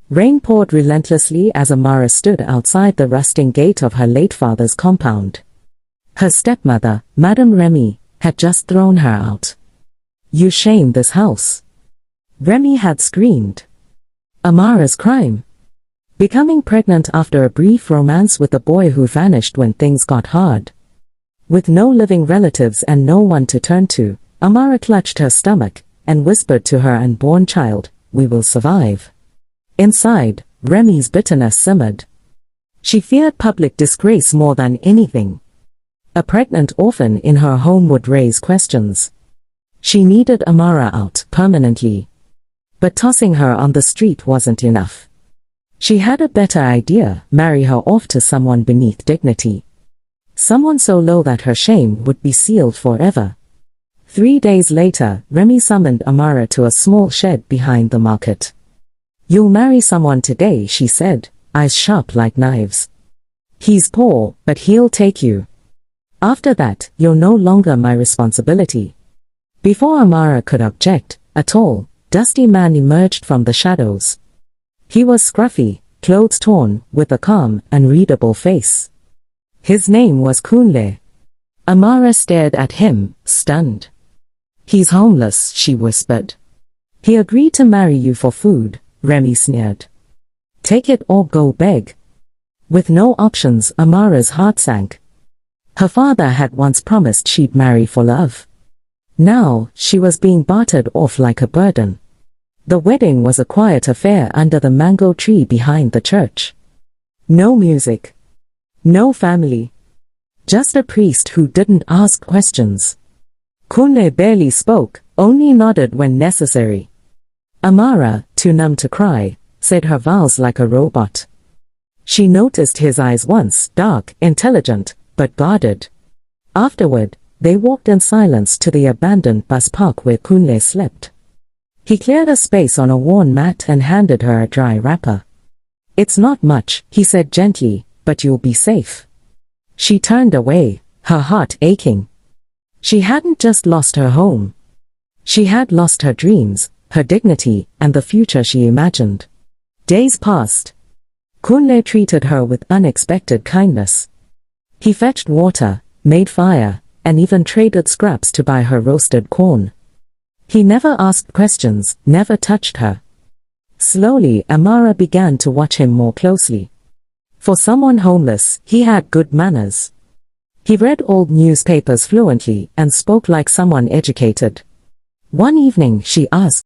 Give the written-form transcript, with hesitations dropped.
Rain poured relentlessly as Amara stood outside the rusting gate of her late father's compound. Her stepmother, Madame Remy, had just thrown her out. "You shame this house," Remy had screamed. Amara's crime? Becoming pregnant after a brief romance with a boy who vanished when things got hard. With no living relatives and no one to turn to, Amara clutched her stomach and whispered to her unborn child, "We will survive." Inside, Remy's bitterness simmered. She feared public disgrace more than anything. A pregnant orphan in her home would raise questions. She needed Amara out permanently. But tossing her on the street wasn't enough. She had a better idea: marry her off to someone beneath dignity. Someone so low that her shame would be sealed forever. 3 days later, Remy summoned Amara to a small shed behind the market. "You'll marry someone today," she said, eyes sharp like knives. "He's poor, but he'll take you. After that, you're no longer my responsibility." Before Amara could object, a tall, dusty man emerged from the shadows. He was scruffy, clothes torn, with a calm, unreadable face. His name was Kunle. Amara stared at him, stunned. "He's homeless," she whispered. "He agreed to marry you for food," Remy sneered. "Take it or go beg." With no options, Amara's heart sank. Her father had once promised she'd marry for love. Now, she was being bartered off like a burden. The wedding was a quiet affair under the mango tree behind the church. No music. No family. Just a priest who didn't ask questions. Kunle barely spoke, only nodded when necessary. Amara, too numb to cry, said her vows like a robot. She noticed his eyes once, dark, intelligent, but guarded. Afterward, they walked in silence to the abandoned bus park where Kunle slept. He cleared a space on a worn mat and handed her a dry wrapper. "It's not much," he said gently, "but you'll be safe." She turned away, her heart aching. She hadn't just lost her home. She had lost her dreams, her dignity, and the future she imagined. Days passed. Kunle treated her with unexpected kindness. He fetched water, made fire, and even traded scraps to buy her roasted corn. He never asked questions, never touched her. Slowly, Amara began to watch him more closely. For someone homeless, he had good manners. He read old newspapers fluently and spoke like someone educated. One evening she asked,